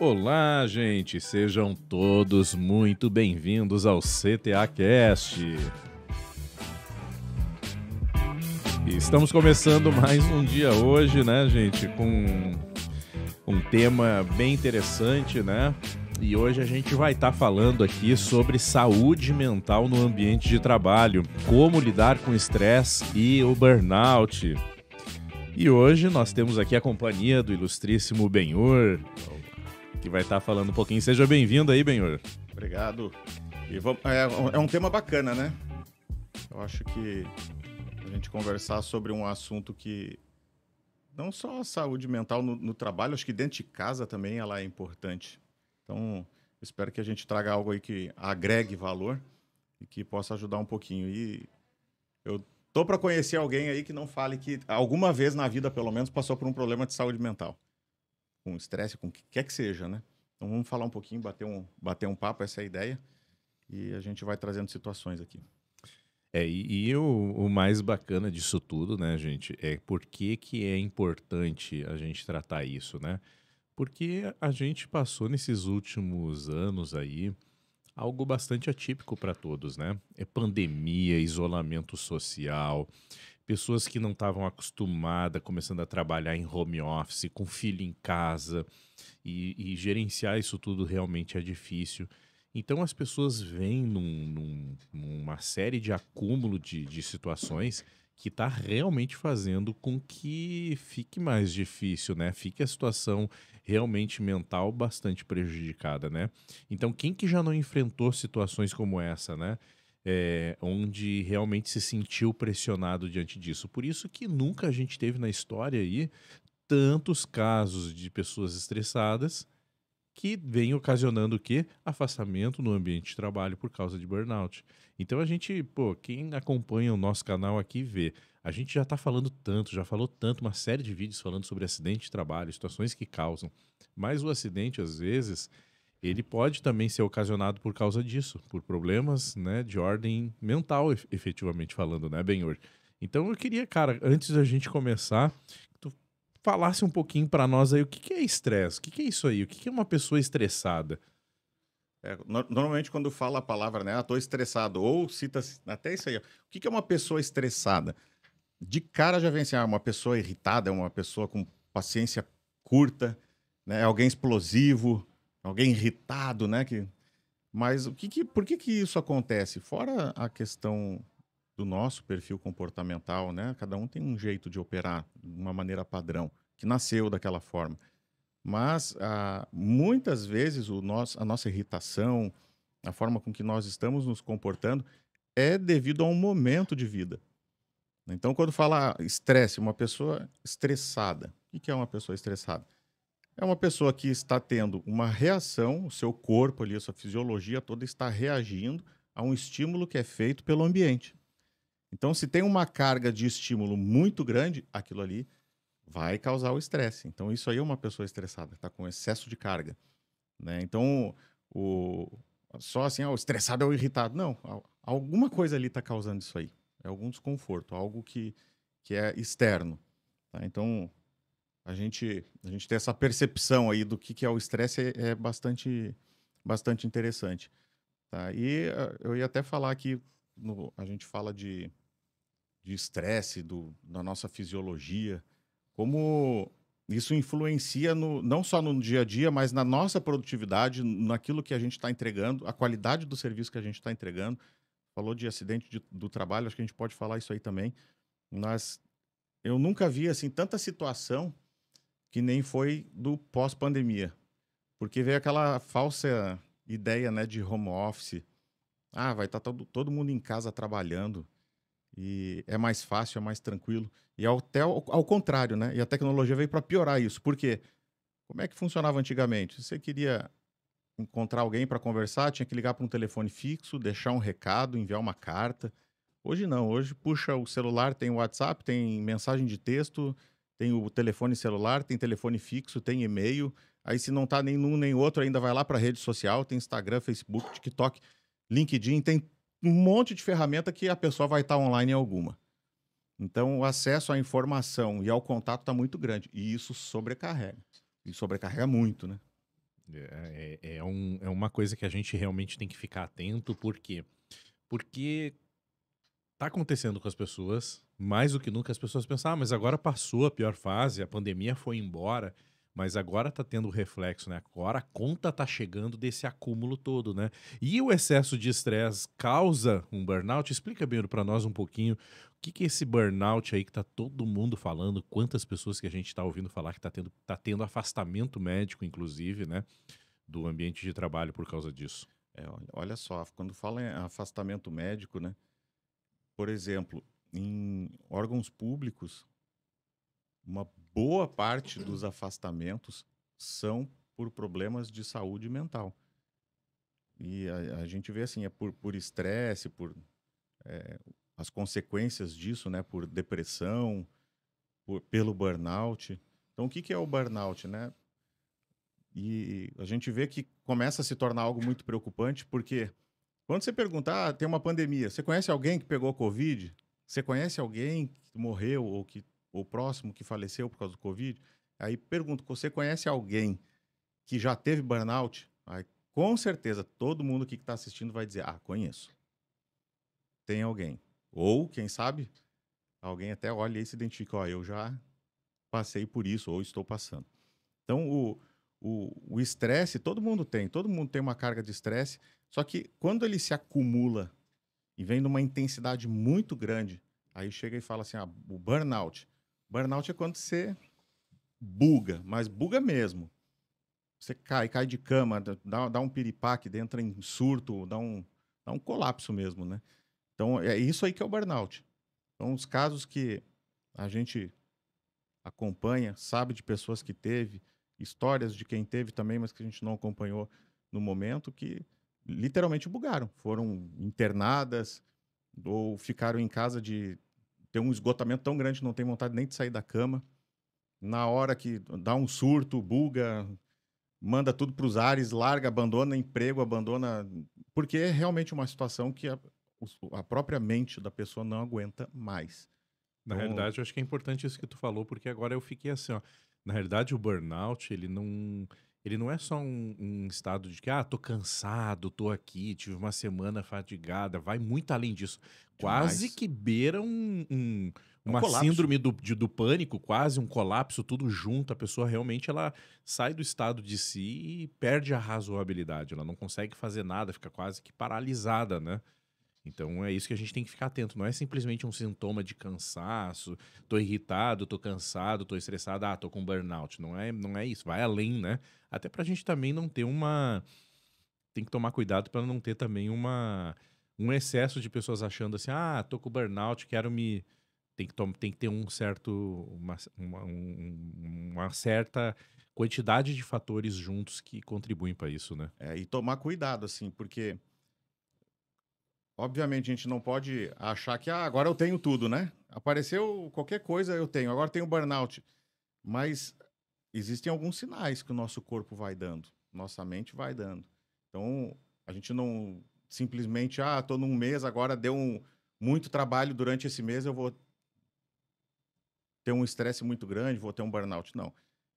Olá, gente! Sejam todos muito bem-vindos ao CTA Cast. E estamos começando mais um dia hoje, né, gente, com um tema bem interessante, né? E hoje a gente vai estar falando aqui sobre saúde mental no ambiente de trabalho, como lidar com o estresse e o burnout. E hoje nós temos aqui a companhia do ilustríssimo Benhur, que vai estar falando um pouquinho. Seja bem-vindo aí, Benhur. Obrigado. E é um tema bacana, né? Eu acho que a gente conversar sobre um assunto que não só a saúde mental no trabalho, acho que dentro de casa também ela é importante. Então, espero que a gente traga algo aí que agregue valor e que possa ajudar um pouquinho. E eu tô para conhecer alguém aí que não fale que alguma vez na vida, pelo menos, passou por um problema de saúde mental. Com estresse, com o que quer que seja, né? Então vamos falar um pouquinho, bater um papo, essa é a ideia. E a gente vai trazendo situações aqui. O mais bacana disso tudo, né, gente, é por que é importante a gente tratar isso, né? Porque a gente passou nesses últimos anos aí algo bastante atípico para todos, né? É pandemia, isolamento social, pessoas que não estavam acostumadas, começando a trabalhar em home office, com filho em casa, e gerenciar isso tudo realmente é difícil. Então as pessoas vêm numa série de acúmulo de situações que está realmente fazendo com que fique mais difícil, né? Fique a situação realmente mental bastante prejudicada, né? Então quem que já não enfrentou situações como essa, né? Onde realmente se sentiu pressionado diante disso. Por isso que nunca a gente teve na história aí tantos casos de pessoas estressadas que vem ocasionando o quê? Afastamento no ambiente de trabalho por causa de burnout. Então a gente, quem acompanha o nosso canal aqui vê, a gente já está falando tanto, já falou tanto, uma série de vídeos falando sobre acidente de trabalho, situações que causam. Mas o acidente, às vezes, ele pode também ser ocasionado por causa disso, por problemas, né, de ordem mental, efetivamente falando, né, Benhor? Então eu queria, cara, antes da gente começar, falasse um pouquinho para nós aí o que é estresse, o que é isso aí, o que é uma pessoa estressada? Normalmente quando fala a palavra, né, tô estressado, ou cita até isso aí, ó, o que é uma pessoa estressada? De cara já vem assim, uma pessoa irritada, é uma pessoa com paciência curta, né, é alguém explosivo, alguém irritado, né, mas por que isso acontece? Fora a questão do nosso perfil comportamental, né? Cada um tem um jeito de operar, uma maneira padrão, que nasceu daquela forma. Mas muitas vezes a nossa irritação, a forma com que nós estamos nos comportando, é devido a um momento de vida. Então, quando fala estresse, uma pessoa estressada, o que é uma pessoa estressada? É uma pessoa que está tendo uma reação, o seu corpo ali, a sua fisiologia toda está reagindo a um estímulo que é feito pelo ambiente. Então, se tem uma carga de estímulo muito grande, aquilo ali vai causar o estresse. Então, isso aí é uma pessoa estressada, está com excesso de carga, né? Então, o, só assim, o estressado é o irritado. Não, alguma coisa ali está causando isso aí. É algum desconforto, algo que é externo, tá? Então, a gente ter essa percepção aí do que é o estresse é bastante interessante, tá? E eu ia até falar aqui, a gente fala de estresse, da nossa fisiologia, como isso influencia não só no dia a dia, mas na nossa produtividade, naquilo que a gente está entregando, a qualidade do serviço que a gente está entregando. Falou de acidente do trabalho, acho que a gente pode falar isso aí também. Mas eu nunca vi assim tanta situação que nem foi do pós-pandemia. Porque veio aquela falsa ideia, né, de home office. Vai estar todo mundo em casa trabalhando. E é mais fácil, é mais tranquilo. E até ao contrário, né? E a tecnologia veio para piorar isso. Por quê? Como é que funcionava antigamente? Se você queria encontrar alguém para conversar, tinha que ligar para um telefone fixo, deixar um recado, enviar uma carta. Hoje não, hoje puxa o celular, tem o WhatsApp, tem mensagem de texto, tem o telefone celular, tem telefone fixo, tem e-mail. Aí se não tá nenhum nem outro, ainda vai lá para a rede social, tem Instagram, Facebook, TikTok, LinkedIn, tem um monte de ferramenta que a pessoa vai estar online em alguma. Então, o acesso à informação e ao contato está muito grande. E isso sobrecarrega. E sobrecarrega muito, né? É uma coisa que a gente realmente tem que ficar atento, por quê? Porque tá acontecendo com as pessoas, mais do que nunca as pessoas pensam, ah, mas agora passou a pior fase, a pandemia foi embora, mas agora tá tendo o reflexo, né? Agora a conta tá chegando desse acúmulo todo, né? E o excesso de estresse causa um burnout? Explica bem para nós um pouquinho o que que é esse burnout aí que tá todo mundo falando, quantas pessoas que a gente tá ouvindo falar que tá tendo afastamento médico, inclusive, né? Do ambiente de trabalho por causa disso. Olha só, quando fala em afastamento médico, né? Por exemplo, em órgãos públicos, uma boa parte dos afastamentos são por problemas de saúde mental. E a gente vê assim, é por estresse, por as consequências disso, né? Por depressão, pelo burnout. Então, o que que é o burnout, né? E a gente vê que começa a se tornar algo muito preocupante, porque quando você pergunta, tem uma pandemia, você conhece alguém que pegou Covid? Você conhece alguém que morreu ou próximo que faleceu por causa do Covid? Aí pergunto, você conhece alguém que já teve burnout? Aí, com certeza, todo mundo aqui que está assistindo vai dizer, conheço. Tem alguém. Ou, quem sabe, alguém até olha e se identifica, eu já passei por isso, ou estou passando. Então, o estresse, todo mundo tem uma carga de estresse, só que quando ele se acumula e vem numa intensidade muito grande, aí chega e fala assim, o burnout. Burnout é quando você buga, mas buga mesmo. Você cai de cama, dá um piripaque, entra em surto, dá um colapso mesmo, né? Então, é isso aí que é o burnout. Então, os casos que a gente acompanha, sabe de pessoas que teve, histórias de quem teve também, mas que a gente não acompanhou no momento, que literalmente bugaram. Foram internadas ou ficaram em casa de ter um esgotamento tão grande que não tem vontade nem de sair da cama. Na hora que dá um surto, buga, manda tudo para os ares, larga, abandona emprego, abandona. Porque é realmente uma situação que a própria mente da pessoa não aguenta mais. Na Então, realidade, eu acho que é importante isso que tu falou, porque agora eu fiquei assim, ó. Na realidade, o burnout, ele não é só um estado de que, tô cansado, tô aqui, tive uma semana fadigada, vai muito além disso. Quase demais. que beira É um uma colapso. síndrome do pânico, quase um colapso, tudo junto. A pessoa realmente, ela sai do estado de si e perde a razoabilidade. Ela não consegue fazer nada, fica quase que paralisada, né? Então é isso que a gente tem que ficar atento. Não é simplesmente um sintoma de cansaço, tô irritado, tô cansado, tô estressado, tô com burnout. Não é isso. Vai além, né? Até pra gente também não ter uma. Tem que tomar cuidado para não ter também um excesso de pessoas achando assim, tô com burnout, quero me. Tem que ter um certo. Uma certa quantidade de fatores juntos que contribuem para isso, né? E tomar cuidado, assim, porque, obviamente, a gente não pode achar que, agora eu tenho tudo, né? Apareceu qualquer coisa, eu tenho. Agora tenho burnout. Mas existem alguns sinais que o nosso corpo vai dando, nossa mente vai dando. Então, a gente não simplesmente, tô num mês, agora deu muito trabalho durante esse mês, eu vou ter um estresse muito grande, vou ter um burnout. Não.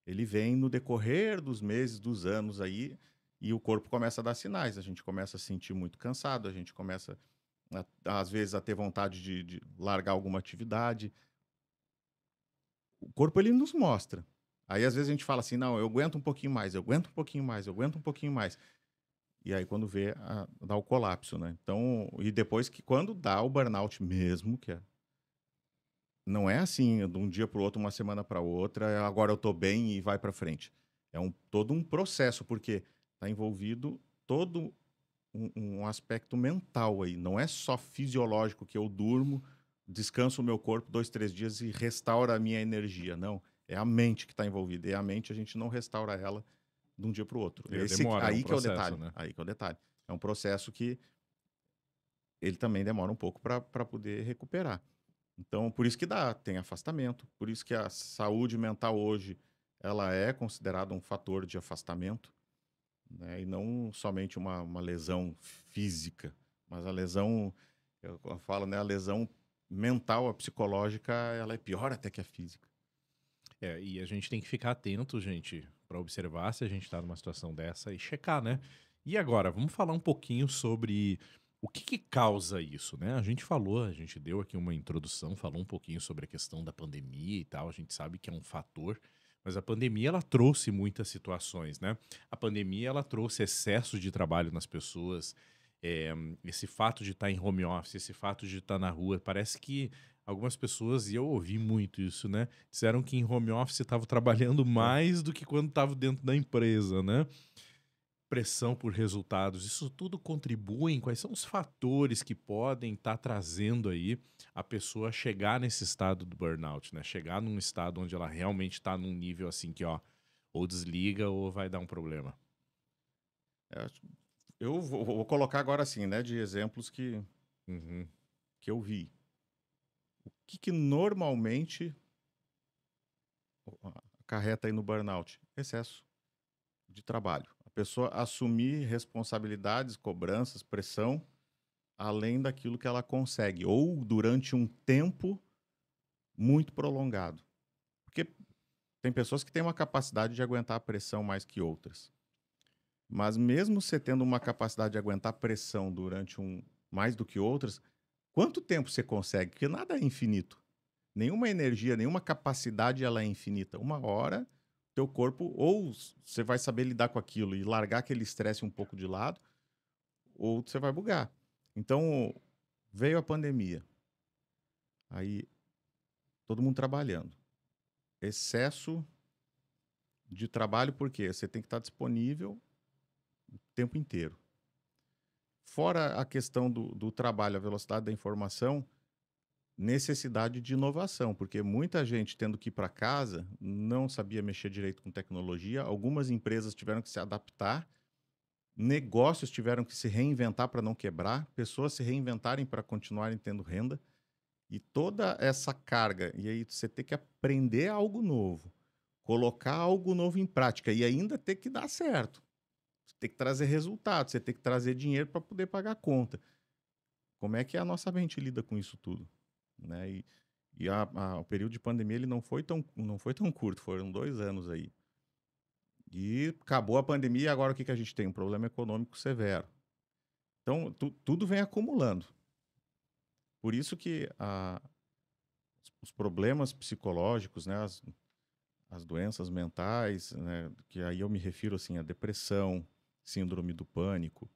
Ele vem no decorrer dos meses, dos anos aí, e o corpo começa a dar sinais. A gente começa a se sentir muito cansado, a gente começa, às vezes, a ter vontade de largar alguma atividade. O corpo, ele nos mostra. Aí, às vezes, a gente fala assim, não, eu aguento um pouquinho mais, eu aguento um pouquinho mais, eu aguento um pouquinho mais. E aí, quando vê, dá o colapso, né? Então, e depois que, quando dá o burnout mesmo, não é assim, de um dia para o outro, uma semana para outra, agora eu estou bem e vai para frente. É todo um processo, porque está envolvido todo um aspecto mental aí. Não é só fisiológico que eu durmo, descanso o meu corpo 2, 3 dias e restaura a minha energia. Não. É a mente que está envolvida. E a mente a gente não restaura ela de um dia para o outro. Demora, é um Aí que é o processo, detalhe. né? Aí que é o detalhe. É um processo que ele também demora um pouco para poder recuperar. Então, por isso que tem afastamento, por isso que a saúde mental hoje ela é considerada um fator de afastamento, né? E não somente uma lesão física, mas a lesão, eu falo, né? A lesão mental, a psicológica, ela é pior até que a física. E a gente tem que ficar atento, gente, para observar se a gente está numa situação dessa e checar, né? E agora, vamos falar um pouquinho sobre o que que causa isso, né? A gente falou, a gente deu aqui uma introdução, falou um pouquinho sobre a questão da pandemia e tal, a gente sabe que é um fator, mas a pandemia ela trouxe muitas situações, né? A pandemia ela trouxe excesso de trabalho nas pessoas, eh, esse fato de estar em home office, esse fato de estar na rua, parece que algumas pessoas, e eu ouvi muito isso, né? Disseram que em home office estavam trabalhando É. mais do que quando estavam dentro da empresa, né? Pressão por resultados, isso tudo contribuem? Quais são os fatores que podem estar trazendo aí a pessoa a chegar nesse estado do burnout, né? Chegar num estado onde ela realmente está num nível assim que, ó, ou desliga ou vai dar um problema. É, eu vou colocar agora assim, né, de exemplos Uhum. que eu vi. O que normalmente acarreta aí no burnout? Excesso de trabalho. A pessoa assumir responsabilidades, cobranças, pressão, além daquilo que ela consegue, ou durante um tempo muito prolongado. Porque tem pessoas que têm uma capacidade de aguentar a pressão mais que outras. Mas mesmo você tendo uma capacidade de aguentar pressão durante mais do que outras, quanto tempo você consegue? Porque nada é infinito. Nenhuma energia, nenhuma capacidade ela é infinita. Uma hora, teu corpo ou você vai saber lidar com aquilo e largar aquele estresse um pouco de lado, ou você vai bugar. Então, veio a pandemia. Aí todo mundo trabalhando. Excesso de trabalho porque você tem que estar disponível o tempo inteiro. Fora a questão do trabalho, a velocidade da informação, necessidade de inovação, porque muita gente tendo que ir para casa não sabia mexer direito com tecnologia, algumas empresas tiveram que se adaptar, negócios tiveram que se reinventar para não quebrar, pessoas se reinventarem para continuarem tendo renda, e toda essa carga, e aí você ter que aprender algo novo, colocar algo novo em prática e ainda ter que dar certo. Você tem que trazer resultados, você tem que trazer dinheiro para poder pagar a conta. Como é que a nossa mente lida com isso tudo? Né? O período de pandemia ele não foi tão curto, foram 2 anos aí. E acabou a pandemia e agora o que, que a gente tem? Um problema econômico severo. Então, tudo vem acumulando. Por isso que os problemas psicológicos, né, as doenças mentais, né, que aí eu me refiro assim, a depressão, síndrome do pânico.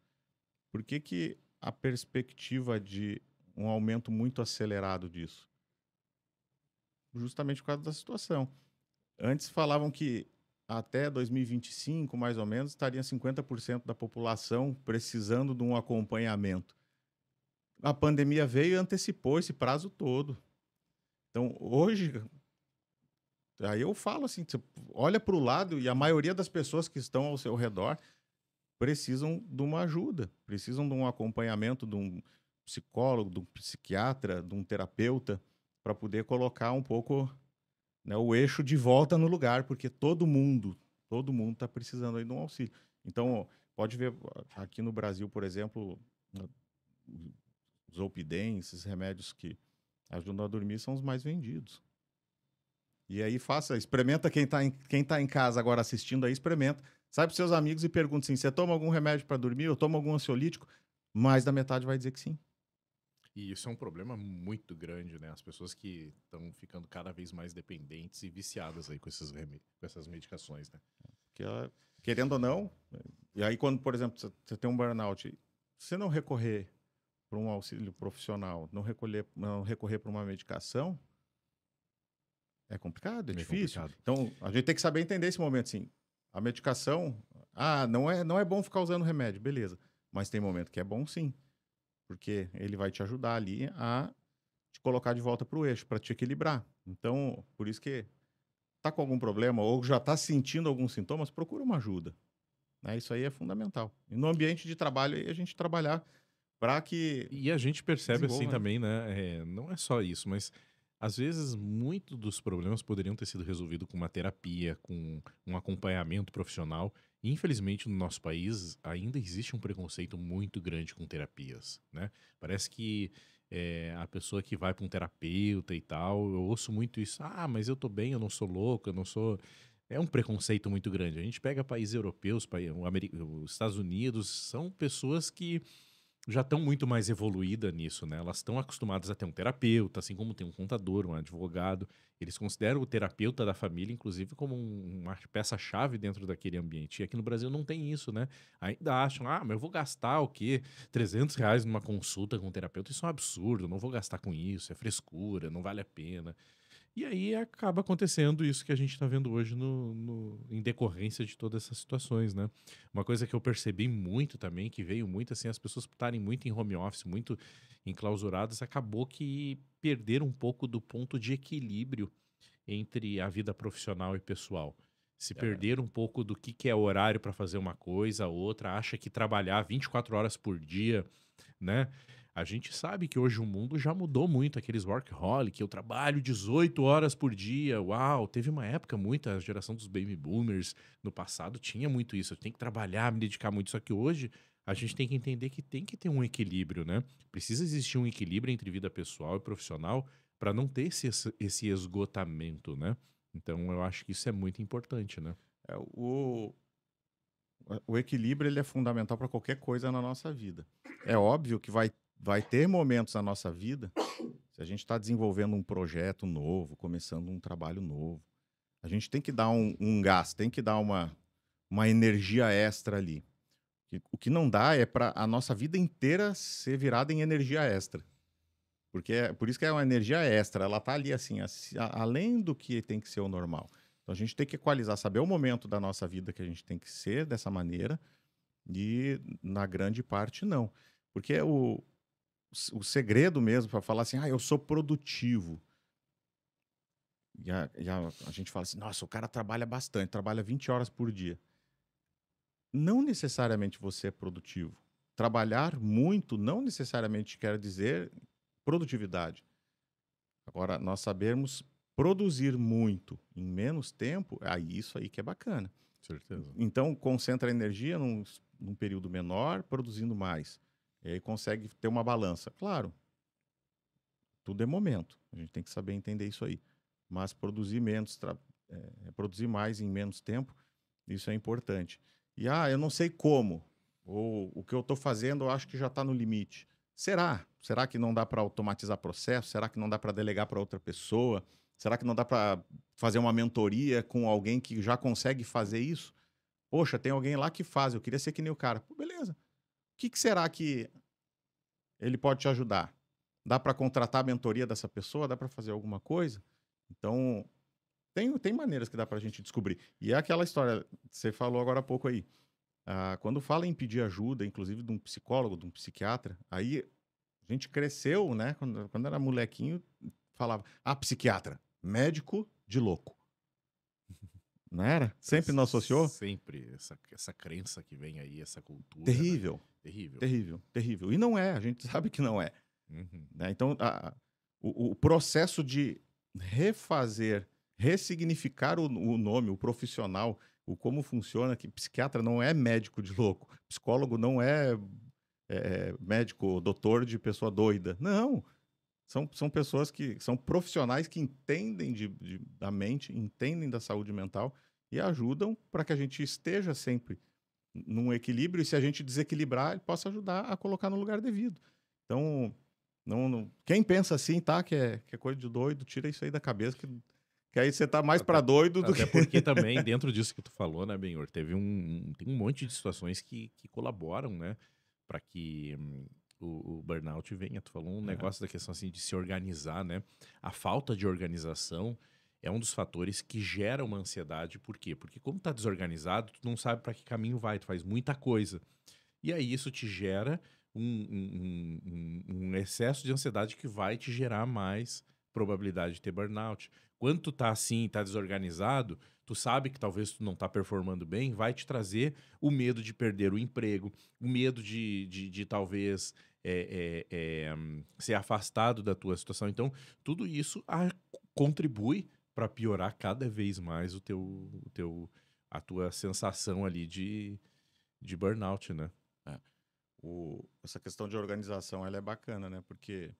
Por que, que a perspectiva de um aumento muito acelerado disso? Justamente por causa da situação. Antes falavam que até 2025, mais ou menos, estaria 50% da população precisando de um acompanhamento. A pandemia veio e antecipou esse prazo todo. Então, hoje, aí eu falo assim, você olha para o lado e a maioria das pessoas que estão ao seu redor precisam de uma ajuda, precisam de um acompanhamento de um psicólogo, de um psiquiatra, de um terapeuta, para poder colocar um pouco, né, o eixo de volta no lugar, porque todo mundo está precisando aí de um auxílio. Então, pode ver aqui no Brasil, por exemplo, os Zolpidem, esses remédios que ajudam a dormir são os mais vendidos. E aí experimenta quem tá em casa agora assistindo aí, experimenta. Sai para seus amigos e pergunta assim, você toma algum remédio para dormir? Eu tomo algum ansiolítico? Mais da metade vai dizer que sim. E isso é um problema muito grande, né? As pessoas que estão ficando cada vez mais dependentes e viciadas aí com com essas medicações, né? Que querendo ou não, e aí quando, por exemplo, você tem um burnout, se você não recorrer para um auxílio profissional, não recorrer para uma medicação, é complicado, é É difícil. complicado. Então, a gente tem que saber entender esse momento, assim. A medicação, não é bom ficar usando remédio, beleza. Mas tem momento que é bom sim, porque ele vai te ajudar ali a te colocar de volta para o eixo, para te equilibrar. Então, por isso que tá com algum problema ou já tá sentindo alguns sintomas, procura uma ajuda. Né? Isso aí é fundamental. E no ambiente de trabalho, aí a gente trabalhar para que E a gente percebe assim desenvolva, né? também, né? Não é só isso, mas às vezes muito dos problemas poderiam ter sido resolvidos com uma terapia, com um acompanhamento profissional. E, infelizmente, no nosso país ainda existe um preconceito muito grande com terapias, né? Parece que a pessoa que vai para um terapeuta e tal, eu ouço muito isso. Ah, mas eu tô bem, eu não sou louco, eu não sou. é um preconceito muito grande. A gente pega países europeus, os Estados Unidos, são pessoas que já estão muito mais evoluídas nisso, né? Elas estão acostumadas a ter um terapeuta, assim como tem um contador, um advogado. Eles consideram o terapeuta da família, inclusive, como uma peça-chave dentro daquele ambiente. E aqui no Brasil não tem isso, né? Ainda acham, mas eu vou gastar o quê? R$ 300 numa consulta com um terapeuta? Isso é um absurdo, não vou gastar com isso, é frescura, não vale a pena. E aí acaba acontecendo isso que a gente está vendo hoje em decorrência de todas essas situações, né? Uma coisa que eu percebi muito também, que veio muito assim, as pessoas estarem muito em home office, muito enclausuradas, acabou que perderam um pouco do ponto de equilíbrio entre a vida profissional e pessoal. Se É, perderam um pouco do que é horário para fazer uma coisa, outra, acha que trabalhar 24 horas por dia, né? A gente sabe que hoje o mundo já mudou muito, aqueles workaholic, eu trabalho 18 horas por dia, uau, teve uma época, muita geração dos baby boomers no passado tinha muito isso, eu tenho que trabalhar, me dedicar muito, só que hoje a gente tem que entender que tem que ter um equilíbrio, né? Precisa existir um equilíbrio entre vida pessoal e profissional para não ter esse esgotamento, né? Então eu acho que isso é muito importante, né? é, o equilíbrio ele é fundamental para qualquer coisa na nossa vida. É óbvio que vai ter momentos na nossa vida, se a gente está desenvolvendo um projeto novo, começando um trabalho novo, a gente tem que dar um gás, tem que dar uma energia extra ali. O que não dá é para a nossa vida inteira ser virada em energia extra. Porque por isso que é uma energia extra, ela tá ali assim, além do que tem que ser o normal. Então a gente tem que equalizar, saber o momento da nossa vida que a gente tem que ser dessa maneira e na grande parte não. Porque o segredo mesmo para falar assim, eu sou produtivo. E a gente fala assim, nossa, o cara trabalha bastante, trabalha 20 horas por dia. Não necessariamente você é produtivo. Trabalhar muito não necessariamente quer dizer produtividade. Agora, nós sabermos produzir muito em menos tempo, aí isso aí que é bacana. Certeza. Então, concentra a energia num período menor, produzindo mais. E aí consegue ter uma balança. Claro, tudo é momento. A gente tem que saber entender isso aí. Mas produzir menos, produzir mais em menos tempo, isso é importante. E, eu não sei como. Ou o que eu estou fazendo, eu acho que já está no limite. Será? Será que não dá para automatizar processo? Será que não dá para delegar para outra pessoa? Será que não dá para fazer uma mentoria com alguém que já consegue fazer isso? Poxa, tem alguém lá que faz, eu queria ser que nem o cara. Pô, beleza. O que será que ele pode te ajudar? Dá para contratar a mentoria dessa pessoa? Dá para fazer alguma coisa? Então, tem maneiras que dá para a gente descobrir. E é aquela história, você falou agora há pouco aí. Quando fala em pedir ajuda, inclusive de um psicólogo, de um psiquiatra, aí a gente cresceu, né? Quando era molequinho, falava, psiquiatra, médico de louco. Não era? Sempre não associou? Sempre essa crença que vem aí, essa cultura, né? Terrível, Terrível. terrível, terrível. E não é, a gente sabe que não é. Uhum. Né? Então, o processo de refazer, ressignificar o nome, o profissional, o como funciona, que psiquiatra não é médico de louco, psicólogo não é, médico, doutor de pessoa doida. Não. São pessoas que são profissionais que entendem da mente, entendem da saúde mental e ajudam para que a gente esteja sempre num equilíbrio e se a gente desequilibrar, ele possa ajudar a colocar no lugar devido. Então, quem pensa assim, tá, que é coisa de doido, tira isso aí da cabeça, que aí você tá mais Até, para doido do que... até porque também, dentro disso que tu falou, né, Benhor, tem um monte de situações que colaboram, né, para que o burnout venha. Tu falou um É, negócio da questão assim de se organizar, né? A falta de organização é um dos fatores que gera uma ansiedade. Por quê? Porque como tá desorganizado, tu não sabe para que caminho vai, tu faz muita coisa. E aí isso te gera um excesso de ansiedade que vai te gerar mais probabilidade de ter burnout. Quando tu tá assim, tá desorganizado, tu sabe que talvez tu não tá performando bem, vai te trazer o medo de perder o emprego, o medo de talvez ser afastado da tua situação. Então, tudo isso contribui para piorar cada vez mais a tua sensação ali de burnout, né? é. Essa questão de organização, ela é bacana, né? Porque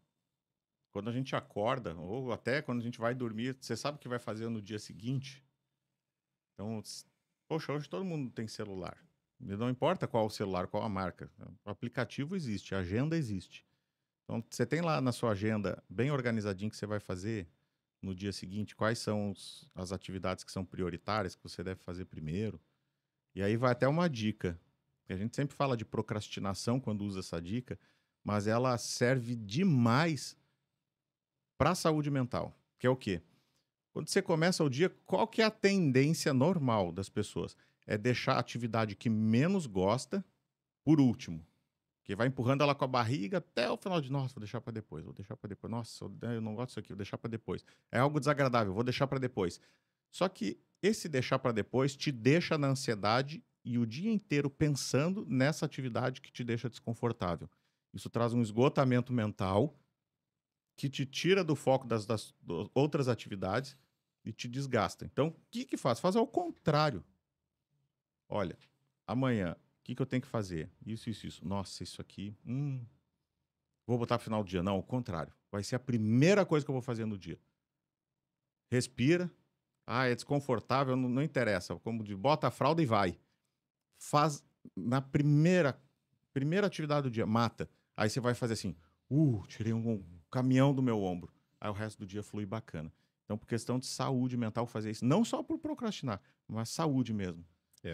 quando a gente acorda, ou até quando a gente vai dormir, você sabe o que vai fazer no dia seguinte? Então, poxa, hoje todo mundo tem celular. E não importa qual o celular, qual a marca. O aplicativo existe, a agenda existe. Então, você tem lá na sua agenda, bem organizadinho, que você vai fazer no dia seguinte, quais são as atividades que são prioritárias, que você deve fazer primeiro. E aí vai até uma dica. A gente sempre fala de procrastinação quando usa essa dica, mas ela serve demais para a saúde mental. Que é o quê? Quando você começa o dia, qual que é a tendência normal das pessoas? É deixar a atividade que menos gosta por último. Que vai empurrando ela com a barriga até o final de, nossa, vou deixar para depois, vou deixar para depois. Nossa, eu não gosto disso aqui, vou deixar para depois. É algo desagradável, vou deixar para depois. Só que esse deixar para depois te deixa na ansiedade e o dia inteiro pensando nessa atividade que te deixa desconfortável. Isso traz um esgotamento mental que te tira do foco das outras atividades e te desgasta. Então, o que faz? Faz ao contrário. Olha, amanhã, o que eu tenho que fazer? Isso, isso, isso. Nossa, isso aqui... vou botar pro final do dia. Não, ao contrário. Vai ser a primeira coisa que eu vou fazer no dia. Respira. É desconfortável, não interessa. Como de bota a fralda e vai. Faz na primeira atividade do dia. Mata. Aí você vai fazer assim. Tirei um caminhão do meu ombro. Aí o resto do dia flui bacana. Então, por questão de saúde mental, fazer isso. Não só por procrastinar, mas saúde mesmo.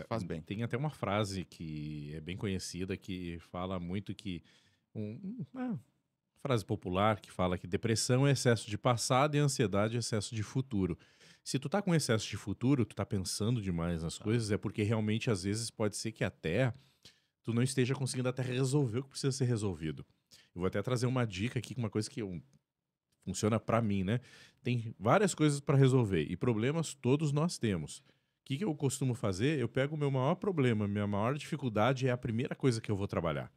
Faz bem. Tem até uma frase que é bem conhecida que fala muito que... frase popular que fala que depressão é excesso de passado e ansiedade é excesso de futuro. Se tu tá com excesso de futuro, tu tá pensando demais nas coisas, é porque realmente às vezes pode ser que até tu não esteja conseguindo até resolver o que precisa ser resolvido. Eu vou até trazer uma dica aqui, uma coisa que funciona pra mim, né? Tem várias coisas pra resolver e problemas todos nós temos. O que eu costumo fazer? Eu pego o meu maior problema, minha maior dificuldade é a primeira coisa que eu vou trabalhar.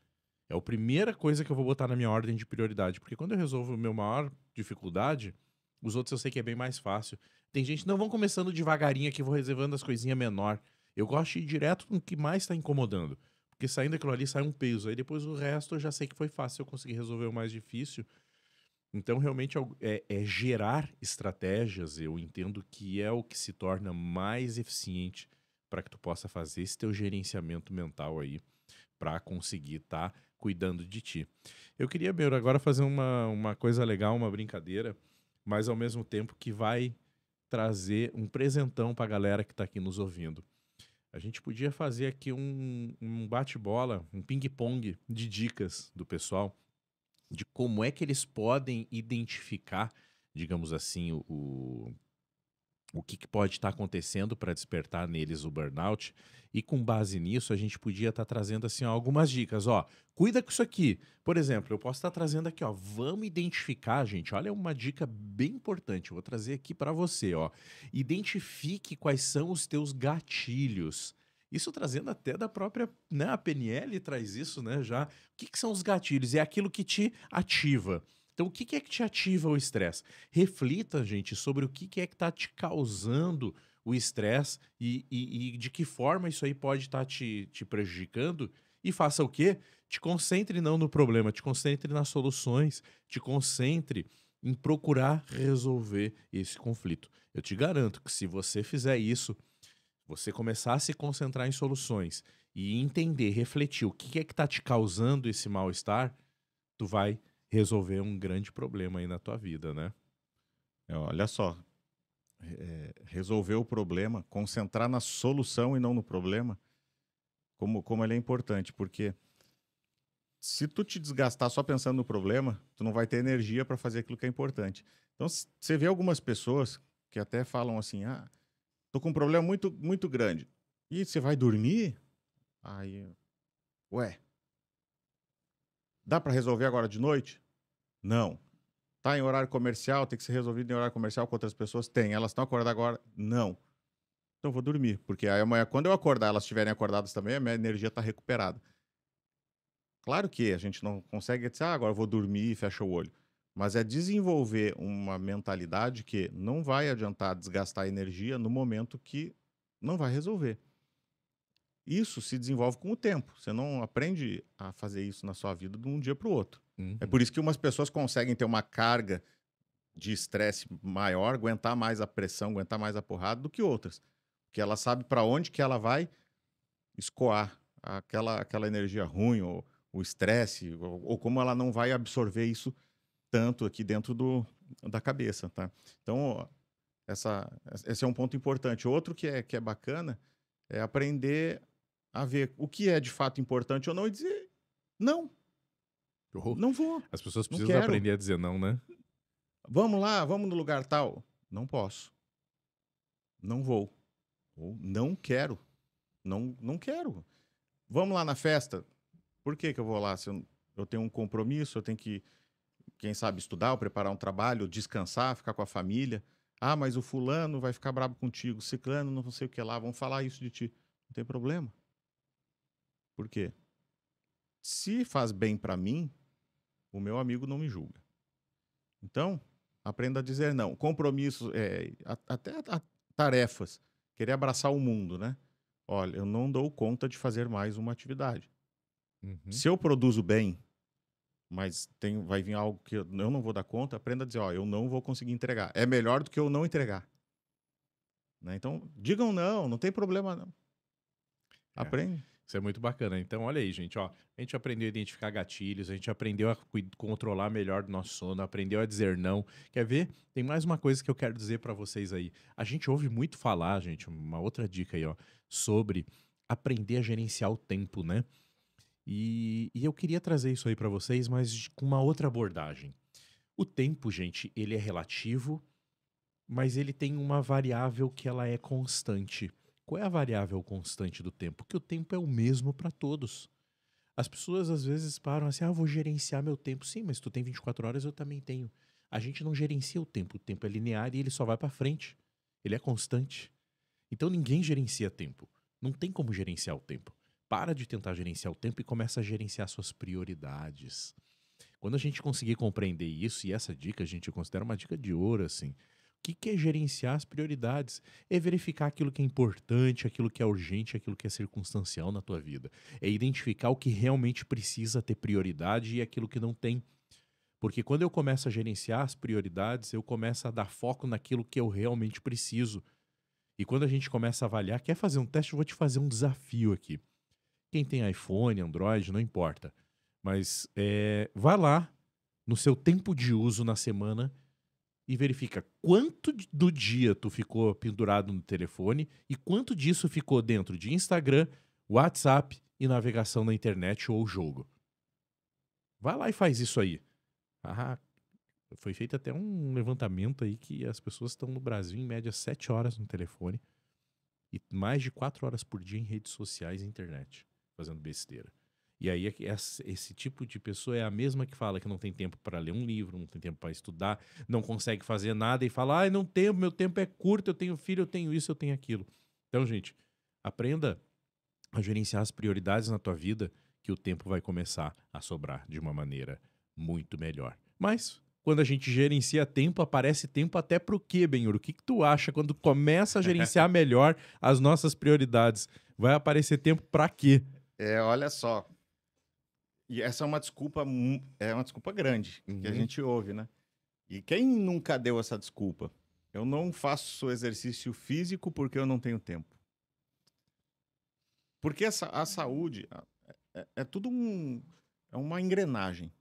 É a primeira coisa que eu vou botar na minha ordem de prioridade. Porque quando eu resolvo a minha maior dificuldade, os outros eu sei que é bem mais fácil. Tem gente, não, vão começando devagarinho aqui, vou reservando as coisinhas menor. Eu gosto de ir direto com o que mais está incomodando. Porque saindo daquilo ali sai um peso. Aí depois o resto eu já sei que foi fácil, eu consegui resolver o mais difícil. Então realmente é gerar estratégias, eu entendo que é o que se torna mais eficiente para que tu possa fazer esse teu gerenciamento mental aí, para conseguir estar cuidando de ti. Eu queria, meu, agora fazer uma coisa legal, uma brincadeira, mas ao mesmo tempo que vai trazer um presentão para a galera que está aqui nos ouvindo. A gente podia fazer aqui um bate-bola, um ping-pong de dicas do pessoal, de como é que eles podem identificar, digamos assim, o que pode estar acontecendo para despertar neles o burnout. E com base nisso, a gente podia estar trazendo assim ó, algumas dicas. Ó, cuida com isso aqui. Por exemplo, eu posso estar trazendo aqui, ó, vamos identificar, gente. Olha uma dica bem importante. Eu vou trazer aqui para você, ó. Identifique quais são os teus gatilhos. Isso trazendo até da própria, né, a PNL traz isso, né, já. O que são os gatilhos? É aquilo que te ativa. Então, o que é que te ativa o estresse? Reflita, gente, sobre o que é que está te causando o estresse e de que forma isso aí pode estar te prejudicando. E faça o quê? Te concentre não no problema, te concentre nas soluções, te concentre em procurar resolver esse conflito. Eu te garanto que se você fizer isso, você começar a se concentrar em soluções e entender, refletir o que é que está te causando esse mal-estar, tu vai resolver um grande problema aí na tua vida, né? Olha só, resolver o problema, concentrar na solução e não no problema, como ele é importante, porque se tu te desgastar só pensando no problema, tu não vai ter energia para fazer aquilo que é importante. Então, você vê algumas pessoas que até falam assim, tô com um problema muito, muito grande. E você vai dormir? Aí, dá para resolver agora de noite? Não. Tá em horário comercial, tem que ser resolvido em horário comercial com outras pessoas? Tem. Elas estão acordadas agora? Não. Então eu vou dormir, porque aí amanhã, quando eu acordar, elas estiverem acordadas também, a minha energia está recuperada. Claro que a gente não consegue dizer, agora eu vou dormir e fecha o olho. Mas é desenvolver uma mentalidade que não vai adiantar desgastar energia no momento que não vai resolver. Isso se desenvolve com o tempo. Você não aprende a fazer isso na sua vida de um dia para o outro. É por isso que umas pessoas conseguem ter uma carga de estresse maior, aguentar mais a pressão, aguentar mais a porrada do que outras. porque ela sabe para onde que ela vai escoar aquela energia ruim, ou o estresse, ou como ela não vai absorver isso tanto aqui dentro da cabeça, tá? Então, esse é um ponto importante. Outro que é bacana é aprender a ver o que é de fato importante ou não e dizer, não, Oh, não vou, as pessoas não precisam quero. aprender a dizer não, né? Vamos lá, vamos no lugar tal. Não posso, não vou, ou não quero, não quero. Vamos lá na festa. Por que que eu vou lá? Se eu tenho um compromisso, eu tenho que, quem sabe, estudar, ou preparar um trabalho, descansar, ficar com a família. Ah, mas o fulano vai ficar bravo contigo, ciclano, não sei o que lá, vão falar isso de ti. Não tem problema. Por quê? Se faz bem para mim, o meu amigo não me julga. Então, aprenda a dizer não. Compromissos, até tarefas. Querer abraçar o mundo, né? Olha, eu não dou conta de fazer mais uma atividade. Uhum. Se eu produzo bem, mas vai vir algo que eu não vou dar conta, aprenda a dizer, ó, eu não vou conseguir entregar. É melhor do que eu não entregar. Né? Então, digam não tem problema não. É. Aprende. Isso é muito bacana. Então, olha aí, gente, ó. A gente aprendeu a identificar gatilhos, a gente aprendeu a controlar melhor o nosso sono, aprendeu a dizer não. Quer ver? Tem mais uma coisa que eu quero dizer pra vocês aí. A gente ouve muito falar, gente, uma outra dica aí, ó, sobre aprender a gerenciar o tempo, né? E eu queria trazer isso aí pra vocês, mas com uma outra abordagem. O tempo, gente, ele é relativo, mas ele tem uma variável que ela é constante. Qual é a variável constante do tempo? Que o tempo é o mesmo para todos. As pessoas às vezes param assim, ah, eu vou gerenciar meu tempo. Sim, mas tu tem 24 horas, eu também tenho. A gente não gerencia o tempo é linear e ele só vai para frente. Ele é constante. Então ninguém gerencia tempo. Não tem como gerenciar o tempo. Para de tentar gerenciar o tempo e começa a gerenciar suas prioridades. Quando a gente conseguir compreender isso, e essa dica a gente considera uma dica de ouro, assim, o que é gerenciar as prioridades? É verificar aquilo que é importante, aquilo que é urgente, aquilo que é circunstancial na tua vida. É identificar o que realmente precisa ter prioridade e aquilo que não tem. Porque quando eu começo a gerenciar as prioridades, eu começo a dar foco naquilo que eu realmente preciso. E quando a gente começa a avaliar, quer fazer um teste, eu vou te fazer um desafio aqui. Quem tem iPhone, Android, não importa. Mas vá lá no seu tempo de uso na semana e verifica quanto do dia tu ficou pendurado no telefone e quanto disso ficou dentro de Instagram, WhatsApp e navegação na internet ou jogo. Vai lá e faz isso aí. Ah, foi feito até um levantamento aí que as pessoas estão no Brasil em média 7 horas no telefone e mais de 4 horas por dia em redes sociais e internet, fazendo besteira. E aí esse tipo de pessoa é a mesma que fala que não tem tempo para ler um livro, não tem tempo para estudar, não consegue fazer nada e fala, não tenho, meu tempo é curto, eu tenho filho, eu tenho isso, eu tenho aquilo. Então, gente, aprenda a gerenciar as prioridades na tua vida, que o tempo vai começar a sobrar de uma maneira muito melhor. Mas, quando a gente gerencia tempo, aparece tempo até pro quê, Benhur? O que tu acha quando começa a gerenciar melhor as nossas prioridades? Vai aparecer tempo pra quê? Olha só. E essa é uma desculpa grande que a gente ouve, né? E quem nunca deu essa desculpa? Eu não faço exercício físico porque eu não tenho tempo. Porque a saúde é tudo uma engrenagem.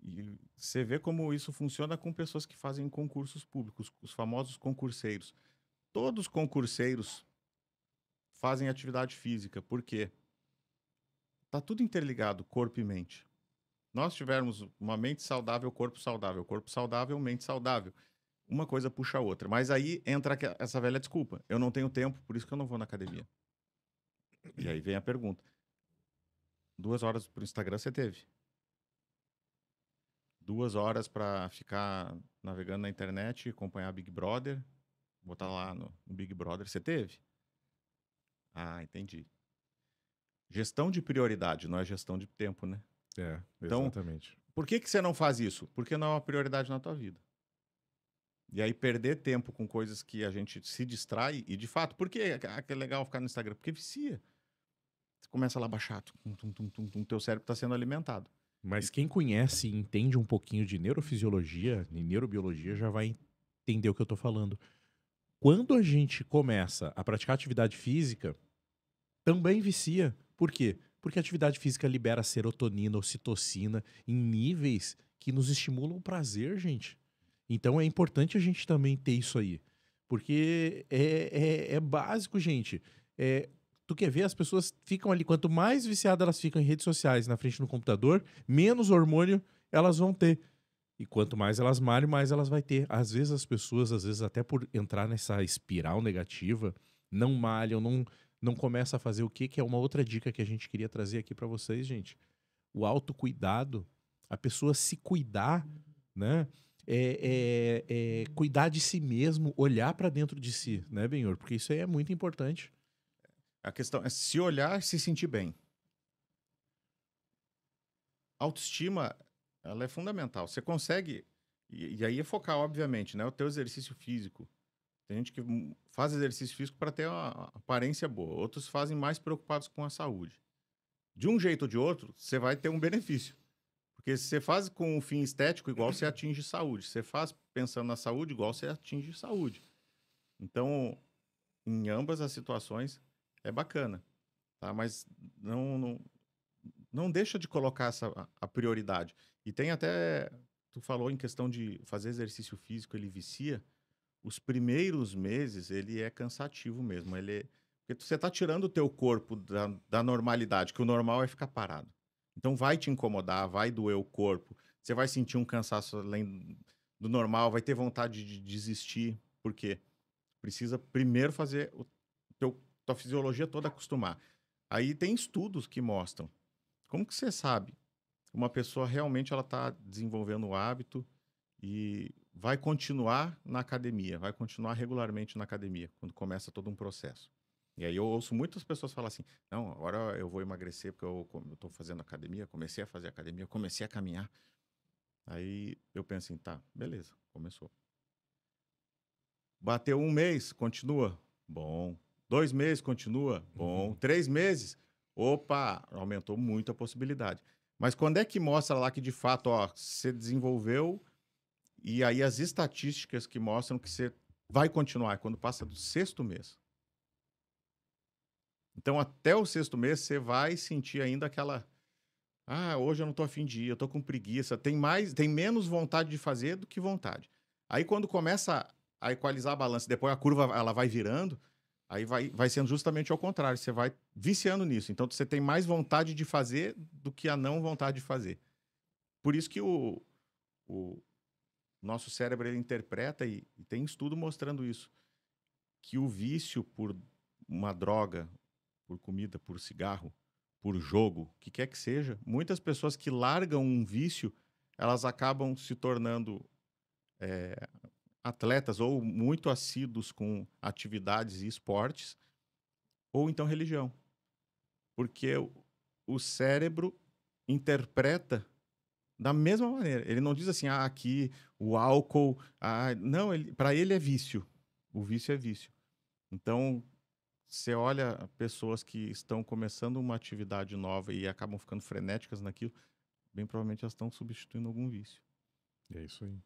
E você vê como isso funciona com pessoas que fazem concursos públicos, os famosos concurseiros. Todos os concurseiros fazem atividade física. Por quê? Tá tudo interligado, corpo e mente. Nós tivermos uma mente saudável, corpo saudável, mente saudável. Uma coisa puxa a outra. Mas aí entra essa velha desculpa. Eu não tenho tempo, por isso que eu não vou na academia. E aí vem a pergunta. 2 horas pro Instagram você teve? 2 horas para ficar navegando na internet, acompanhar Big Brother, botar lá no Big Brother, você teve? Ah, entendi. Gestão de prioridade, não é gestão de tempo, né? Exatamente. Então, por que você não faz isso? Porque não é uma prioridade na tua vida. E aí perder tempo com coisas que a gente se distrai, e de fato, por que é legal ficar no Instagram? Porque vicia. Você começa lá a baixar, teu cérebro está sendo alimentado. Mas quem conhece e entende um pouquinho de neurofisiologia e neurobiologia já vai entender o que eu tô falando. quando a gente começa a praticar atividade física, também vicia. Por quê? Porque a atividade física libera serotonina, ocitocina em níveis que nos estimulam o prazer, gente. Então é importante a gente também ter isso aí. Porque é básico, gente. É, tu quer ver, as pessoas ficam ali, quanto mais viciadas elas ficam em redes sociais, na frente do computador, menos hormônio elas vão ter. E quanto mais elas malham, mais elas vai ter. Às vezes as pessoas, às vezes até por entrar nessa espiral negativa, não malham, não começa a fazer o que é uma outra dica que a gente queria trazer aqui para vocês, gente. O autocuidado, a pessoa se cuidar, né? Cuidar de si mesmo, olhar para dentro de si, né, Benhor? Porque isso aí é muito importante. A questão é se olhar e se sentir bem. Autoestima, ela é fundamental. Você consegue, e aí é focar, obviamente, né? O teu exercício físico. Tem gente que faz exercício físico para ter uma aparência boa. Outros fazem mais preocupados com a saúde. De um jeito ou de outro, você vai ter um benefício. Porque se você faz com um fim estético, igual você atinge saúde. Se você faz pensando na saúde, igual você atinge saúde. Então, em ambas as situações, é bacana. Tá? Mas não deixa de colocar a prioridade. E tem até, tu falou em questão de fazer exercício físico, ele vicia. Os primeiros meses, ele é cansativo mesmo. Porque você está tirando o teu corpo da normalidade, que o normal é ficar parado. Então vai te incomodar, vai doer o corpo, você vai sentir um cansaço além do normal, vai ter vontade de desistir, porque precisa primeiro fazer tua fisiologia toda acostumar. Aí tem estudos que mostram. Como que você sabe? Uma pessoa realmente ela está desenvolvendo o hábito e vai continuar na academia, vai continuar regularmente na academia, quando começa todo um processo. E aí eu ouço muitas pessoas falar assim, não, agora eu vou emagrecer porque eu estou fazendo academia, comecei a fazer academia, comecei a caminhar. Aí eu penso assim, tá, beleza, começou. Bateu um mês, continua, bom. 2 meses, continua, bom. 3 meses, opa, aumentou muito a possibilidade. Mas quando é que mostra lá que de fato, ó, você desenvolveu e aí as estatísticas que mostram que você vai continuar é quando passa do 6º mês. Então, até o 6º mês, você vai sentir ainda aquela... Ah, hoje eu não tô afim de ir, eu tô com preguiça. Tem menos vontade de fazer do que vontade. Aí, quando começa a equalizar a balança, depois a curva ela vai virando, aí vai sendo justamente ao contrário. Você vai viciando nisso. Então, você tem mais vontade de fazer do que a não vontade de fazer. Por isso que o nosso cérebro ele interpreta, e tem estudo mostrando isso, que o vício por uma droga, por comida, por cigarro, por jogo, o que quer que seja, muitas pessoas que largam um vício, elas acabam se tornando atletas ou muito assíduos com atividades e esportes, ou então religião. Porque o cérebro interpreta da mesma maneira. Ele não diz assim, ah, aqui o álcool... Ah, não, para ele é vício. O vício é vício. Então, você olha pessoas que estão começando uma atividade nova e acabam ficando frenéticas naquilo, bem provavelmente elas estão substituindo algum vício. É isso aí.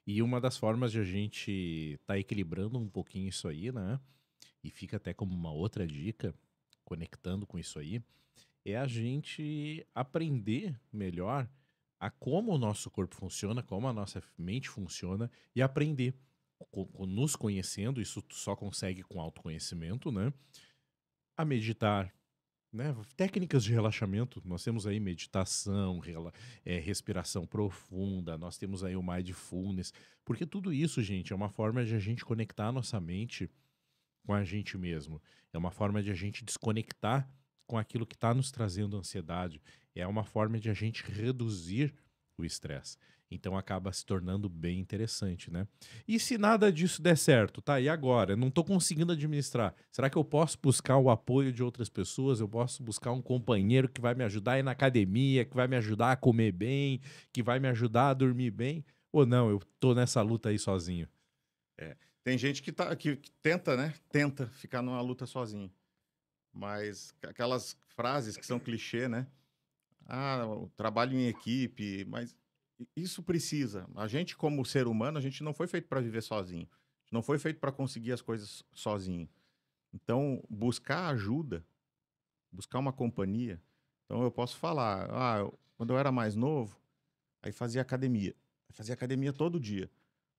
E uma das formas de a gente tá equilibrando um pouquinho isso aí, né? E fica até como uma outra dica, conectando com isso aí, é a gente aprender melhor a como o nosso corpo funciona, como a nossa mente funciona e aprender. Nos conhecendo, isso tu só consegue com autoconhecimento, né? A meditar, né? Técnicas de relaxamento, nós temos aí meditação, respiração profunda, nós temos aí o mindfulness, porque tudo isso, gente, é uma forma de a gente conectar a nossa mente com a gente mesmo. É uma forma de a gente desconectar com aquilo que está nos trazendo ansiedade. É uma forma de a gente reduzir o estresse. Então acaba se tornando bem interessante, né? E se nada disso der certo, tá? E agora? Eu não estou conseguindo administrar. Será que eu posso buscar o apoio de outras pessoas? Eu posso buscar um companheiro que vai me ajudar a ir na academia, que vai me ajudar a comer bem, que vai me ajudar a dormir bem? Ou não, eu tô nessa luta aí sozinho? Tem gente que tenta, né? Tenta ficar numa luta sozinho. Mas aquelas frases que são clichê, né? Ah, o trabalho em equipe, mas isso precisa. A gente, como ser humano, a gente não foi feito para viver sozinho. gente não foi feito para conseguir as coisas sozinho. Então, buscar ajuda, buscar uma companhia. Então, eu posso falar, quando eu era mais novo, aí fazia academia. Fazia academia todo dia.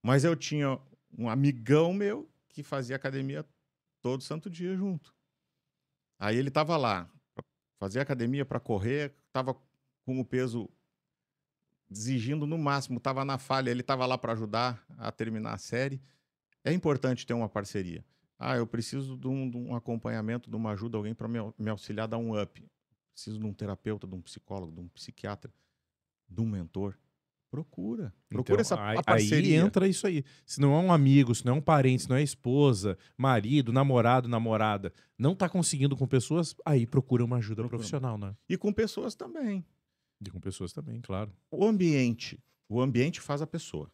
Mas eu tinha um amigão meu que fazia academia todo santo dia junto. Aí ele tava lá, fazia academia para correr, tava com o peso exigindo no máximo, tava na falha, ele tava lá para ajudar a terminar a série. É importante ter uma parceria. Eu preciso de um acompanhamento, de uma ajuda, alguém para me auxiliar, dar um up. Preciso de um terapeuta, de um psicólogo, de um psiquiatra, de um mentor. Procura Então, a aí parceria. entra isso aí. Se não é um amigo, se não é um parente, se não é esposa, marido, namorado, namorada, não tá conseguindo com pessoas, aí procura uma ajuda profissional, né? E com pessoas também. E com pessoas também, claro. O ambiente faz a pessoa.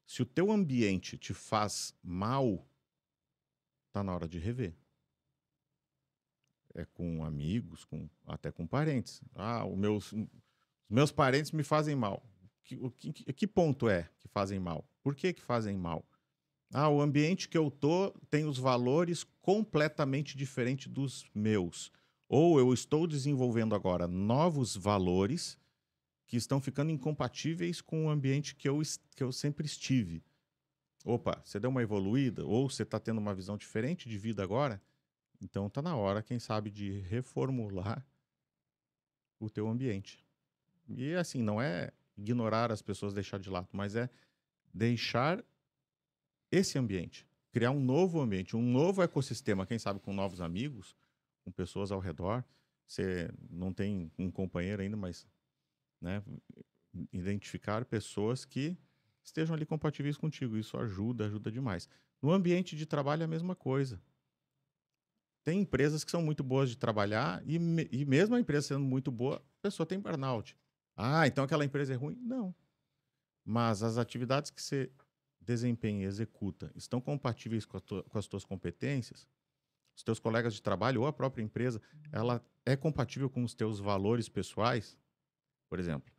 Se o teu ambiente te faz mal, tá na hora de rever. É com amigos, até com parentes. Os meus parentes me fazem mal. Que ponto é que fazem mal? Por que fazem mal? O ambiente que eu tô tem os valores completamente diferentes dos meus. Ou eu estou desenvolvendo agora novos valores que estão ficando incompatíveis com o ambiente que eu sempre estive. Opa, você deu uma evoluída? Ou você está tendo uma visão diferente de vida agora? Então tá na hora, quem sabe, de reformular o teu ambiente. E assim, não é ignorar as pessoas, deixar de lado, mas é deixar esse ambiente, criar um novo ambiente, um novo ecossistema, quem sabe com novos amigos, com pessoas ao redor. Você não tem um companheiro ainda, mas, né, identificar pessoas que estejam ali compatíveis contigo. Isso ajuda demais. No ambiente de trabalho é a mesma coisa. Tem empresas que são muito boas de trabalhar e mesmo a empresa sendo muito boa, a pessoa tem burnout. Então aquela empresa é ruim? Não. Mas as atividades que você desempenha e executa estão compatíveis com as tuas competências, os teus colegas de trabalho ou a própria empresa, ela é compatível com os teus valores pessoais? Por exemplo,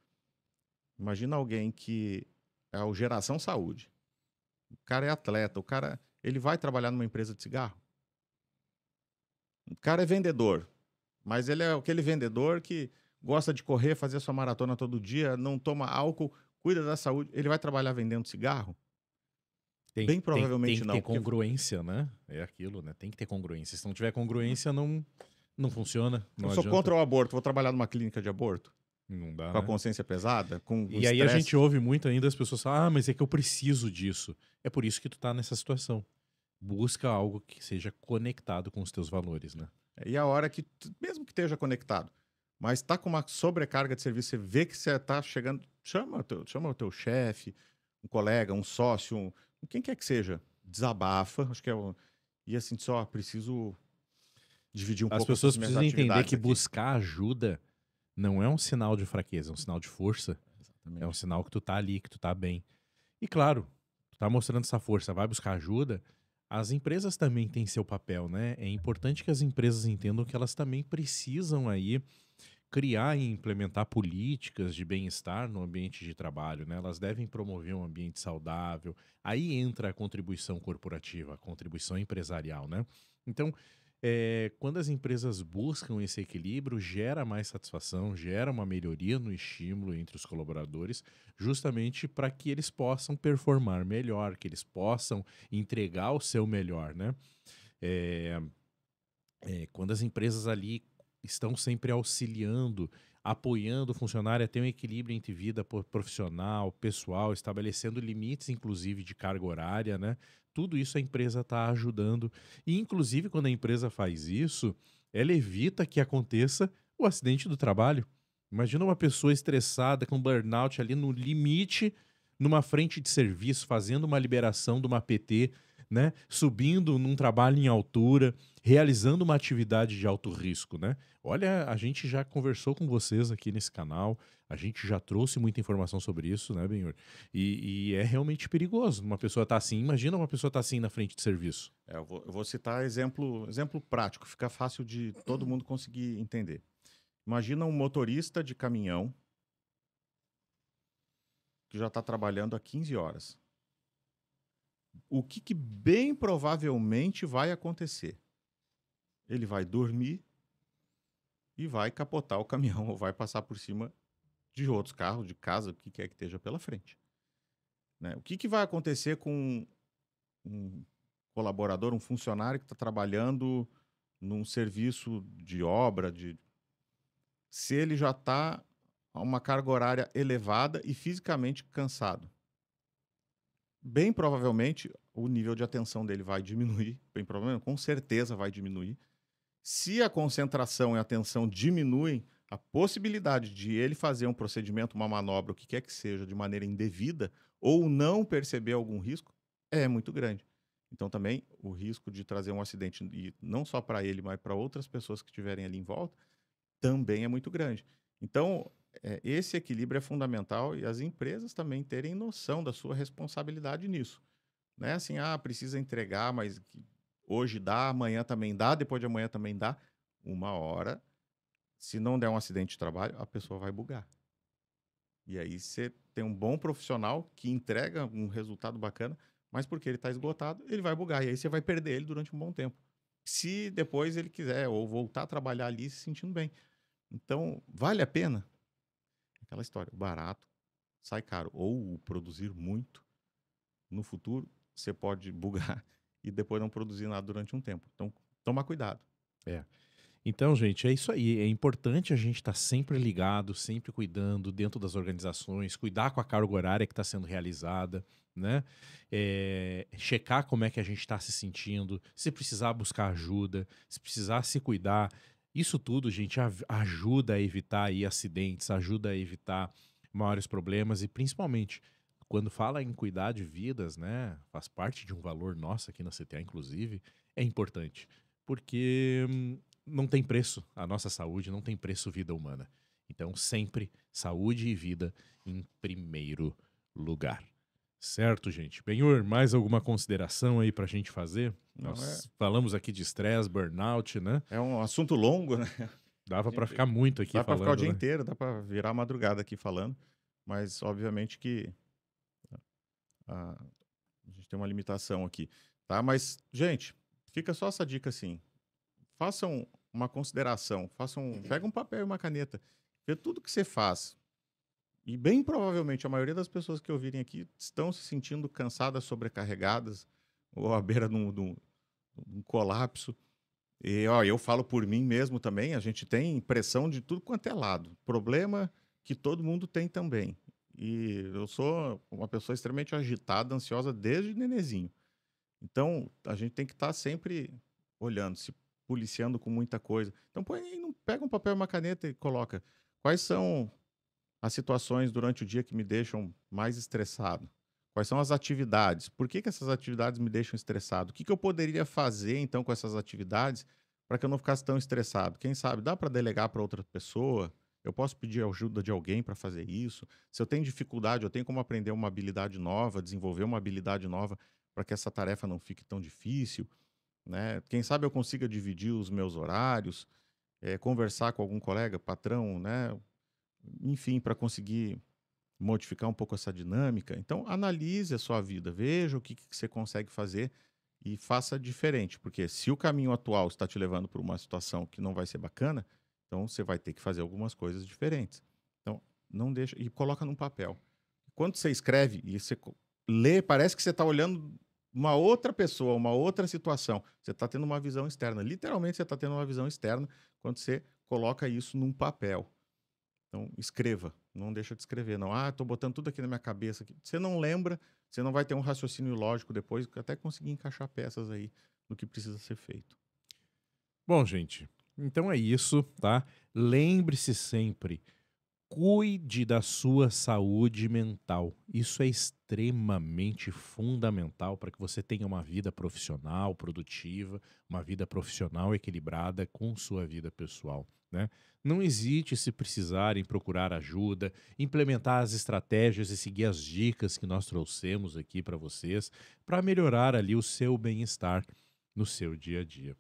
imagina alguém que é o Geração Saúde. O cara é atleta, ele vai trabalhar numa empresa de cigarro. O cara é vendedor, mas ele é aquele vendedor que gosta de correr, fazer a sua maratona todo dia, não toma álcool, cuida da saúde. Ele vai trabalhar vendendo cigarro? Bem provavelmente tem que não. ter congruência, né? É aquilo, né? Tem que ter congruência. Se não tiver congruência, não funciona. Não Eu sou adianta. contra o aborto, vou trabalhar numa clínica de aborto? Não dá, Com a né? consciência pesada? Com E aí a gente ouve muito ainda as pessoas falam, mas é que eu preciso disso. É por isso que tu tá nessa situação. Busca algo que seja conectado com os teus valores, né? E a hora que, mesmo que esteja conectado, mas está com uma sobrecarga de serviço, você vê que você está chegando, chama o teu chefe, um colega, um sócio, quem quer que seja, desabafa, acho que e assim, só preciso dividir um As pouco pessoas essas minhas precisam entender atividades que aqui. buscar ajuda não é um sinal de fraqueza, é um sinal de força. Exatamente. É um sinal que tu tá ali, que tu tá bem. E claro, tu tá mostrando essa força, vai buscar ajuda. As empresas também têm seu papel, né? É importante que as empresas entendam que elas também precisam aí criar e implementar políticas de bem-estar no ambiente de trabalho, né? Elas devem promover um ambiente saudável. Aí entra a contribuição corporativa, a contribuição empresarial, né? Então, quando as empresas buscam esse equilíbrio, gera mais satisfação, gera uma melhoria no estímulo entre os colaboradores, justamente para que eles possam performar melhor, que eles possam entregar o seu melhor, né? É, quando as empresas ali estão sempre auxiliando, apoiando o funcionário a ter um equilíbrio entre vida profissional, pessoal, estabelecendo limites, inclusive, de carga horária, né? Tudo isso a empresa está ajudando. E, inclusive, quando a empresa faz isso, ela evita que aconteça o acidente do trabalho. Imagina uma pessoa estressada, com burnout ali no limite, numa frente de serviço, fazendo uma liberação de uma PT, né? Subindo num trabalho em altura, realizando uma atividade de alto risco, né? Olha, a gente já conversou com vocês aqui nesse canal, a gente já trouxe muita informação sobre isso, né, Benhur? E é realmente perigoso. Uma pessoa tá assim, imagina uma pessoa tá assim na frente de serviço. Eu vou citar exemplo prático, fica fácil de todo mundo conseguir entender. Imagina um motorista de caminhão que já está trabalhando há 15 horas. O que bem provavelmente vai acontecer? Ele vai dormir e vai capotar o caminhão ou vai passar por cima de outros carros, de casa, o que quer que esteja pela frente, né? O que vai acontecer com um colaborador, um funcionário que está trabalhando num serviço de obra, se ele já está a uma carga horária elevada e fisicamente cansado? Bem provavelmente o nível de atenção dele vai diminuir, bem provavelmente, com certeza vai diminuir. Se a concentração e a atenção diminuem, a possibilidade de ele fazer um procedimento, uma manobra, o que quer que seja, de maneira indevida, ou não perceber algum risco, é muito grande. Então, também, o risco de trazer um acidente, e não só para ele, mas para outras pessoas que estiverem ali em volta, também é muito grande. Então, esse equilíbrio é fundamental e as empresas também terem noção da sua responsabilidade nisso. Não é assim, precisa entregar, mas hoje dá, amanhã também dá, depois de amanhã também dá. Uma hora, se não der um acidente de trabalho, a pessoa vai bugar. E aí você tem um bom profissional que entrega um resultado bacana, mas porque ele está esgotado, ele vai bugar. E aí você vai perder ele durante um bom tempo. Se depois ele quiser ou voltar a trabalhar ali se sentindo bem. Então, vale a pena? Aquela história, o barato sai caro. Ou o produzir muito, no futuro, você pode bugar e depois não produzir nada durante um tempo. Então, toma cuidado. É. Então, gente, é isso aí. É importante a gente estar sempre ligado, sempre cuidando dentro das organizações, cuidar com a carga horária que está sendo realizada, né? Checar como é que a gente está se sentindo, se precisar buscar ajuda, se precisar se cuidar. Isso tudo, gente, ajuda a evitar aí acidentes, ajuda a evitar maiores problemas e principalmente quando fala em cuidar de vidas, né? Faz parte de um valor nosso aqui na CTA, inclusive, é importante. Porque não tem preço, a nossa saúde não tem preço vida humana. Então, sempre saúde e vida em primeiro lugar. Certo, gente? Benhur, mais alguma consideração aí pra gente fazer? Não Nós falamos aqui de estresse, burnout, né? é um assunto longo, né? Dava A pra gente ficar muito aqui dá para ficar o falando, dia né? inteiro, dá para virar a madrugada aqui falando, mas obviamente que a gente tem uma limitação aqui, tá? Mas, gente, fica só essa dica assim. Façam uma consideração, pega um papel e uma caneta, vê tudo que você faz. E bem provavelmente a maioria das pessoas que ouvirem aqui estão se sentindo cansadas, sobrecarregadas, ou à beira de um colapso. E ó, eu falo por mim mesmo também, a gente tem pressão de tudo quanto é lado. Problema que todo mundo tem também. E eu sou uma pessoa extremamente agitada, ansiosa desde nenezinho. Então, a gente tem que estar sempre olhando, se policiando com muita coisa. Então, põe aí, pega um papel e uma caneta e coloca. Quais são as situações durante o dia que me deixam mais estressado? Quais são as atividades? Por que essas atividades me deixam estressado? O que eu poderia fazer, então, com essas atividades para que eu não ficasse tão estressado? Quem sabe, dá para delegar para outra pessoa? Eu posso pedir ajuda de alguém para fazer isso? Se eu tenho dificuldade, eu tenho como aprender uma habilidade nova, desenvolver uma habilidade nova para que essa tarefa não fique tão difícil, né? Quem sabe eu consiga dividir os meus horários, conversar com algum colega, patrão, né? Enfim, para conseguir modificar um pouco essa dinâmica. Então, analise a sua vida, veja o que você consegue fazer e faça diferente, porque se o caminho atual está te levando para uma situação que não vai ser bacana, então você vai ter que fazer algumas coisas diferentes. Então, não deixa e coloca num papel. Quando você escreve e você lê, parece que você está olhando uma outra pessoa, uma outra situação. Você está tendo uma visão externa. Literalmente, você está tendo uma visão externa quando você coloca isso num papel. Então, escreva. Não deixa de escrever. Não, estou botando tudo aqui na minha cabeça. Você não lembra, você não vai ter um raciocínio lógico depois, até conseguir encaixar peças aí no que precisa ser feito. Bom, gente, então é isso, tá? Lembre-se sempre, cuide da sua saúde mental. Isso é extremamente fundamental para que você tenha uma vida profissional produtiva, uma vida profissional equilibrada com sua vida pessoal, né? Não hesite se precisar em procurar ajuda, implementar as estratégias e seguir as dicas que nós trouxemos aqui para vocês, para melhorar ali o seu bem-estar no seu dia a dia.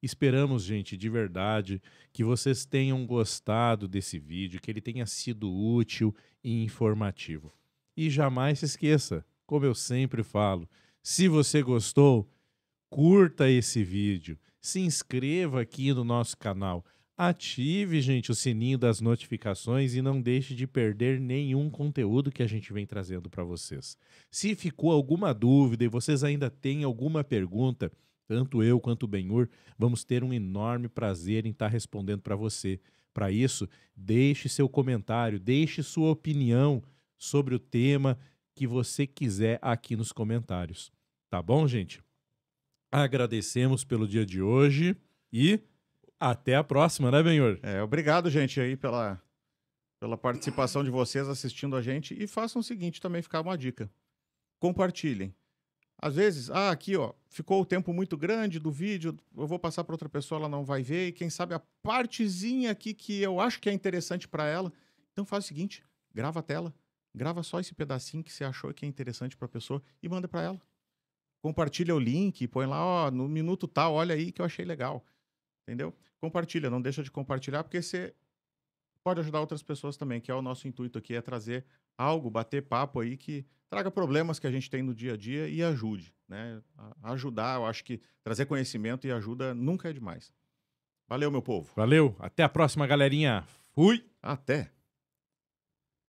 Esperamos, gente, de verdade, que vocês tenham gostado desse vídeo, que ele tenha sido útil e informativo. E jamais se esqueça, como eu sempre falo, Se você gostou, curta esse vídeo, se inscreva aqui no nosso canal, ative, gente, o sininho das notificações e não deixe de perder nenhum conteúdo que a gente vem trazendo para vocês. Se ficou alguma dúvida e vocês ainda têm alguma pergunta, tanto eu quanto o Benhur, vamos ter um enorme prazer em estar respondendo para você. Para isso, deixe seu comentário, deixe sua opinião sobre o tema que você quiser aqui nos comentários. Tá bom, gente? Agradecemos pelo dia de hoje e até a próxima, né, Benhor? Obrigado, gente, aí pela participação de vocês assistindo a gente. E façam o seguinte, também ficar uma dica. Compartilhem. Às vezes, aqui, ó, ficou o tempo muito grande do vídeo, eu vou passar para outra pessoa, ela não vai ver, e quem sabe a partezinha aqui que eu acho que é interessante para ela. Então faz o seguinte, grava a tela, grava só esse pedacinho que você achou que é interessante para a pessoa e manda para ela. Compartilha o link, põe lá, ó, no minuto tal, olha aí que eu achei legal. Entendeu? Compartilha, não deixa de compartilhar, porque você pode ajudar outras pessoas também, que é o nosso intuito aqui, é trazer algo, bater papo aí que traga problemas que a gente tem no dia a dia e ajude, né? Ajudar, eu acho que trazer conhecimento e ajuda nunca é demais. Valeu, meu povo. Valeu, até a próxima, galerinha. Fui! Até!